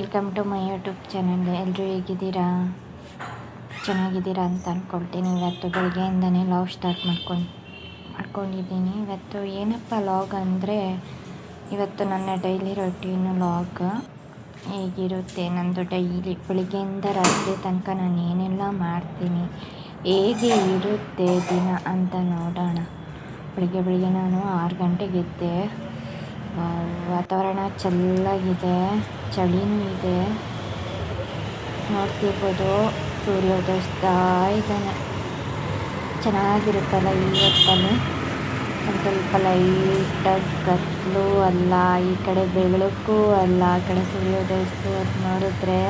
Welcome to my YouTube channel. ಎಲ್ಲರೂ ಹೇಗಿದ್ದೀರಾ? ಚೆನ್ನಾಗಿದ್ದೀರಾ ಅಂತ ಅಂದ್ಕೊಳ್ತೀನಿ. ಇವತ್ತು ಬೆಳಗ್ಗೆಯಿಂದನೇ ಲಾಗ್ ಸ್ಟಾರ್ಟ್ ಮಾಡ್ಕೊಂಡಿದ್ದೀನಿ. ಇವತ್ತು ಏನಪ್ಪ ಲಾಗ್ ಅಂದರೆ, ಇವತ್ತು ನನ್ನ ಡೈಲಿ ರೊಟೀನು ಲಾಗ್ ಹೇಗಿರುತ್ತೆ. ನಂದು ಡೈಲಿ ಬೆಳಗ್ಗೆಯಿಂದ ರಾತ್ರಿ ತನಕ ನಾನು ಏನೆಲ್ಲ ಮಾಡ್ತೀನಿ, ಹೇಗೆ ಇರುತ್ತೆ ದಿನ ಅಂತ ನೋಡೋಣ. ಬೆಳಿಗ್ಗೆ ನಾನು 6 ಗಂಟೆಗೆ ಎದ್ದೆ. ವಾತಾವರಣ ಚೆನ್ನಾಗಿದೆ, ಚಳಿನೂ ಇದೆ. ನೋಡ್ತಿರ್ಬೋದು ಸೂರ್ಯ ಉದಯಿಸ್ತಾ ಇದ್ದಾನೆ. ಚೆನ್ನಾಗಿರುತ್ತಲ್ಲ ಈ ಹೊತ್ತಲ್ಲಿ. ಒಂದು ಸ್ವಲ್ಪ ಲೈಟಾಗಿ ಕತ್ತಲು ಅಲ್ಲ, ಈ ಕಡೆ ಬೆಳಕು ಅಲ್ಲ, ಆ ಕಡೆ ಸೂರ್ಯ ಉದಯಿಸೋದು ನೋಡಿದ್ರೆ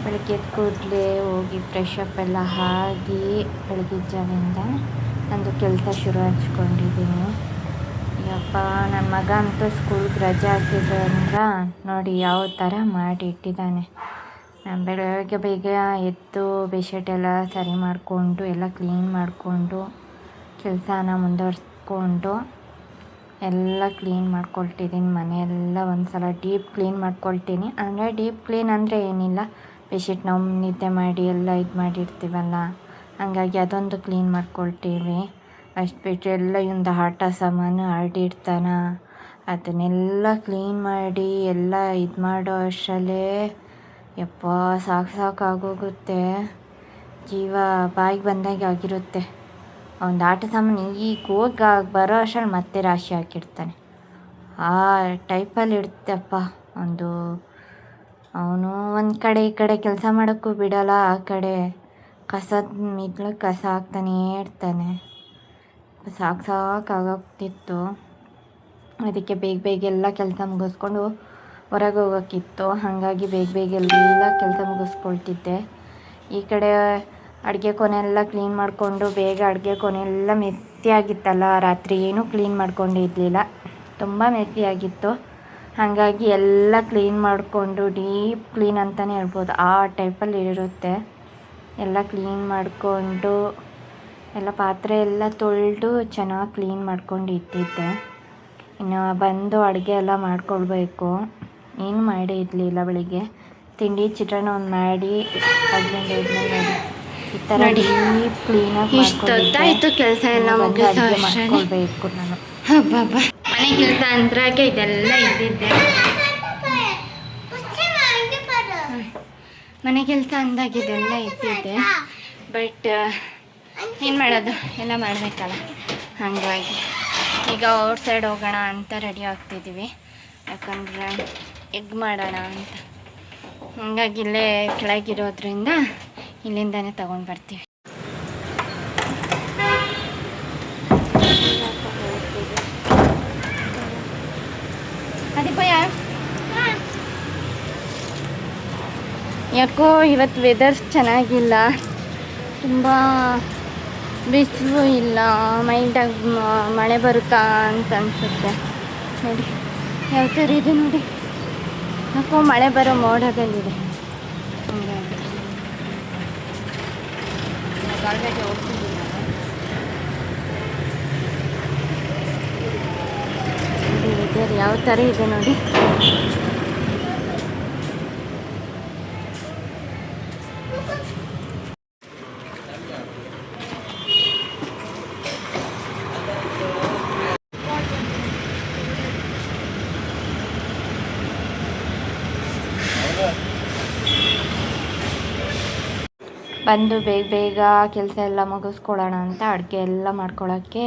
ಬೆಳಗ್ಗೆ ಎದ್ದ ಕೂಡಲೇ ಹೋಗಿ ಫ್ರೆಶ್ ಅಪ್ ಎಲ್ಲ ಆಗಿ ಬೆಳಗಿನ ಜಾವದಿಂದ ನಂದು ಕೆಲಸ ಶುರು ಹಚ್ಕೊಂಡಿದ್ದೀನಿ. ಯಪ್ಪ, ನನ್ನ ಮಗ ಅಂತೂ ಸ್ಕೂಲ್ಗೆ ರಜೆ ಹಾಕಿದ್ರು ಅಂದ್ರೆ ನೋಡಿ ಯಾವ ಥರ ಮಾಡಿ ಇಟ್ಟಿದ್ದಾನೆ. ನಾನು ಬೆಳಗ್ಗೆ ಬೇಗ ಎದ್ದು ಬೆಡ್ಶೀಟ್ ಎಲ್ಲ ಸರಿ ಮಾಡಿಕೊಂಡು ಎಲ್ಲ ಕ್ಲೀನ್ ಮಾಡಿಕೊಂಡು ಕೆಲಸನ ಮುಂದುವರ್ಸ್ಕೊಂಡು ಎಲ್ಲ ಕ್ಲೀನ್ ಮಾಡ್ಕೊಳ್ತಿದ್ದೀನಿ. ಮನೆಯೆಲ್ಲ ಒಂದು ಸಲ ಡೀಪ್ ಕ್ಲೀನ್ ಮಾಡ್ಕೊಳ್ತೀನಿ. ಅಂದರೆ ಡೀಪ್ ಕ್ಲೀನ್ ಅಂದರೆ ಏನಿಲ್ಲ, ಬೆಡ್ಶೀಟ್ ನಾವು ನಿದ್ದೆ ಮಾಡಿ ಎಲ್ಲ ಇದು ಮಾಡಿರ್ತೀವಲ್ಲ, ಹಾಗಾಗಿ ಅದೊಂದು ಕ್ಲೀನ್ ಮಾಡ್ಕೊಳ್ತೀವಿ. ಅಷ್ಟು ಬಿಟ್ಟರೆ ಎಲ್ಲ ಇವಂದು ಆಟ ಸಾಮಾನು ಹರಡಿರ್ತಾನ, ಅದನ್ನೆಲ್ಲ ಕ್ಲೀನ್ ಮಾಡಿ ಎಲ್ಲ ಇದು ಮಾಡೋ ಅಷ್ಟರಲ್ಲೇ ಯಪ್ಪ ಸಾಕಾಗೋಗುತ್ತೆ. ಜೀವ ಬಾಯಿಗೆ ಬಂದಾಗೆ ಆಗಿರುತ್ತೆ. ಒಂದು ಆಟ ಸಾಮಾನು ಈಗ ಹೋಗಿ ಬರೋ ಅಷ್ಟರಲ್ಲಿ ಮತ್ತೆ ರಾಶಿ ಹಾಕಿರ್ತಾನೆ. ಆ ಟೈಪಲ್ಲಿ ಇಡ್ತಪ್ಪ ಅವನು ಒಂದು ಕಡೆ ಈ ಕಡೆ ಕೆಲಸ ಮಾಡೋಕ್ಕೂ ಬಿಡಲ್ಲ. ಆ ಕಡೆ ಕಸದ ಮಿದ್ಲು ಕಸ ಹಾಕ್ತಾನೇ ಇರ್ತಾನೆ. ಸಾಕಾಗೋಗ್ತಿತ್ತು. ಅದಕ್ಕೆ ಬೇಗ ಎಲ್ಲ ಕೆಲಸ ಮುಗಿಸ್ಕೊಂಡು ಹೊರಗೆ ಹೋಗೋಕ್ಕಿತ್ತು. ಹಾಗಾಗಿ ಬೇಗ ಎಲ್ಲ ಕೆಲಸ ಮುಗಿಸ್ಕೊಳ್ತಿದ್ದೆ. ಈ ಕಡೆ ಅಡುಗೆ ಕೊನೆಯೆಲ್ಲ ಕ್ಲೀನ್ ಮಾಡಿಕೊಂಡು ಬೇಗ ಅಡುಗೆ ಕೊನೆಯೆಲ್ಲ ಮೆತ್ತಿಯಾಗಿತ್ತಲ್ಲ, ರಾತ್ರಿ ಏನೂ ಕ್ಲೀನ್ ಮಾಡ್ಕೊಂಡಿರಲಿಲ್ಲ, ತುಂಬ ಮೆತ್ತಿಯಾಗಿತ್ತು. ಹಾಗಾಗಿ ಎಲ್ಲ ಕ್ಲೀನ್ ಮಾಡಿಕೊಂಡು ಡೀಪ್ ಕ್ಲೀನ್ ಅಂತಲೇ ಹೇಳ್ಬೋದು, ಆ ಟೈಪಲ್ಲಿ ಇರುತ್ತೆ. ಎಲ್ಲ ಕ್ಲೀನ್ ಮಾಡಿಕೊಂಡು ಎಲ್ಲ ಪಾತ್ರೆ ಎಲ್ಲ ತೊಳೆದು ಚೆನ್ನಾಗಿ ಕ್ಲೀನ್ ಮಾಡ್ಕೊಂಡು ಇಟ್ಟಿದ್ದೆ. ಇನ್ನು ಬಂದು ಅಡುಗೆ ಎಲ್ಲ ಮಾಡ್ಕೊಳ್ಬೇಕು. ಏನು ಮಾಡೇ ಇರಲಿಲ್ಲ ಬೆಳಿಗ್ಗೆ. ತಿಂಡಿ ಚಿತ್ರಾನ್ನ ಒಂದು ಮಾಡಿ ಈ ಥರ ಡೀಪ್ ಕ್ಲೀನಾಗಿ ಇಷ್ಟೊತ್ತಾಯಿತು ಕೆಲಸ ಎಲ್ಲ ಮಾಡ್ಕೊಳ್ಬೇಕು ನಾನು. ಹಬ್ಬ ಮನೆ ಕೆಲಸ ಅಂದ್ರಾಗೆ ಇದೆಲ್ಲ ಇದ್ದಿದ್ದೆ. ಮನೆ ಕೆಲಸ ಅಂದಾಗ ಇದೆಲ್ಲ ಇದ್ದಿದ್ದೆ. ಬಟ್ ಏನು ಮಾಡೋದು, ಎಲ್ಲ ಮಾಡಬೇಕಲ್ಲ. ಹಾಗಾಗಿ ಈಗ ಔಟ್ ಸೈಡ್ ಹೋಗೋಣ ಅಂತ ರೆಡಿ ಆಗ್ತಿದ್ದೀವಿ. ಯಾಕಂದರೆ ಎಗ್ ಮಾಡೋಣ ಅಂತ. ಹಾಗಾಗಿ ಇಲ್ಲೇ ಕೆಳಗಿರೋದ್ರಿಂದ ಇಲ್ಲಿಂದನೇ ತೊಗೊಂಡು ಬರ್ತೀವಿ. ಅದೀಪಯ್ಯ, ಯಾಕೋ ಇವತ್ತು ವೆದರ್ ಚೆನ್ನಾಗಿಲ್ಲ, ತುಂಬ ಬಿಸಿಲು ಇಲ್ಲ, ಮೈಲ್ಡಾಗಿ ಮಳೆ ಬರುತ್ತಾ ಅಂತ ಅನಿಸುತ್ತೆ. ನೋಡಿ ಯಾವ ಥರ ಇದೆ ನೋಡಿ, ಯಾಕೋ ಮಳೆ ಬರೋ ಮೋಡದಲ್ಲಿದೆ. ಹಂಗಾಗಿ ಕಾಲೇಜಿಗೆ ಹೋಗ್ತಿದ್ದೀನಿ ನಾನು. ವೆದರ್ ಯಾವ ಥರ ಇದೆ ನೋಡಿ. ಬಂದು ಬೇಗ ಕೆಲಸ ಎಲ್ಲ ಮುಗಿಸ್ಕೊಳ್ಳೋಣ ಅಂತ ಅಡುಗೆ ಎಲ್ಲ ಮಾಡ್ಕೊಳ್ಳೋಕ್ಕೆ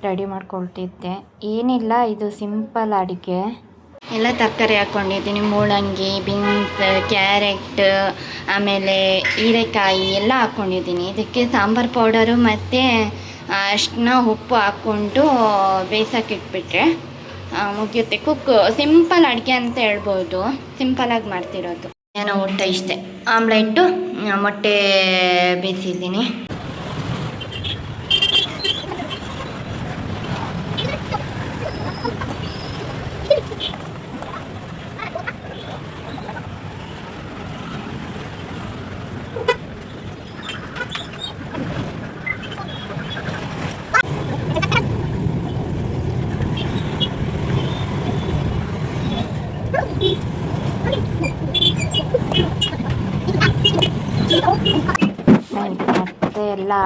ರೆಡಿ ಮಾಡ್ಕೊಳ್ತಿದ್ದೆ. ಏನಿಲ್ಲ, ಇದು ಸಿಂಪಲ್ ಅಡುಗೆ. ಎಲ್ಲ ತರಕಾರಿ ಹಾಕ್ಕೊಂಡಿದ್ದೀನಿ. ಮೂಲಂಗಿ, ಬೀನ್ಸ್, ಕ್ಯಾರೆಟ್, ಆಮೇಲೆ ಹೀರೆಕಾಯಿ ಎಲ್ಲ ಹಾಕ್ಕೊಂಡಿದ್ದೀನಿ. ಇದಕ್ಕೆ ಸಾಂಬಾರು ಪೌಡರು ಮತ್ತು ಅಷ್ಟನ್ನ ಉಪ್ಪು ಹಾಕ್ಕೊಂಡು ಬೇಯಿಸೋಕ್ಕಿಟ್ಬಿಟ್ರೆ ಮುಗಿಯುತ್ತೆ. ಸಿಂಪಲ್ ಅಡುಗೆ ಅಂತ ಹೇಳ್ಬೋದು. ಸಿಂಪಲಾಗಿ ಮಾಡ್ತಿರೋದು. ಏನೋ ಊಟ ಇಷ್ಟೇ. ಆಮ್ಲೆಟ್ಟು, ಮೊಟ್ಟೆ ಬೇಯಿಸಿದ್ದೀನಿ.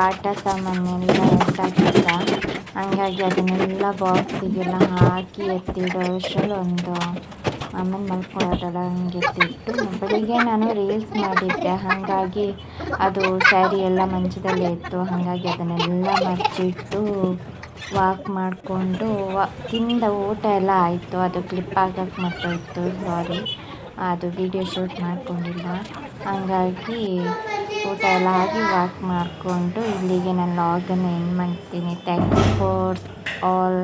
ಆಟ ಸಾಮಾನೆಲ್ಲ ಎತ್ತಾಕಿದ್ದ. ಹಂಗಾಗಿ ಅದನ್ನೆಲ್ಲ ಬಾಕ್ಸಿಗೆಲ್ಲ ಹಾಕಿ ಎತ್ತಿಡೋ ಅಷ್ಟರಲ್ಲಿ ಒಂದು ಆಮೇಲೆ ಮಲ್ಕೊಳ್ಳೋದಲ್ಲ ಹಂಗೆ ಎತ್ತಿಟ್ಟು ಬೆಳಿಗ್ಗೆ ನಾನು ರೀಲ್ಸ್ ಮಾಡಿದ್ದೆ. ಹಾಗಾಗಿ ಅದು ಸ್ಯಾರಿ ಎಲ್ಲ ಮಂಚದಲ್ಲೇ ಇತ್ತು. ಹಾಗಾಗಿ ಅದನ್ನೆಲ್ಲ ಮರ್ಚಿಟ್ಟು ವಾಕ್ ಮಾಡಿಕೊಂಡು ತಿಂದ ಊಟ ಎಲ್ಲ ಆಯಿತು. ಅದು ಕ್ಲಿಪ್ ಆಗಕ್ಕೆ ಮರ್ತೋಯ್ತು, ಸಾರಿ, ಅದು ವಿಡಿಯೋ ಶೂಟ್ ಮಾಡ್ಕೊಂಡಿಲ್ಲ. ಹಾಗಾಗಿ ಊಟ ಎಲ್ಲ ಆಗಿ ವಾಕ್ ಮಾಡಿಕೊಂಡು ಇಲ್ಲಿಗೆ ನಾನು ಲಾಗನ್ನು ಎಂಡ್ ಮಾಡ್ತೀನಿ. Thank you for all.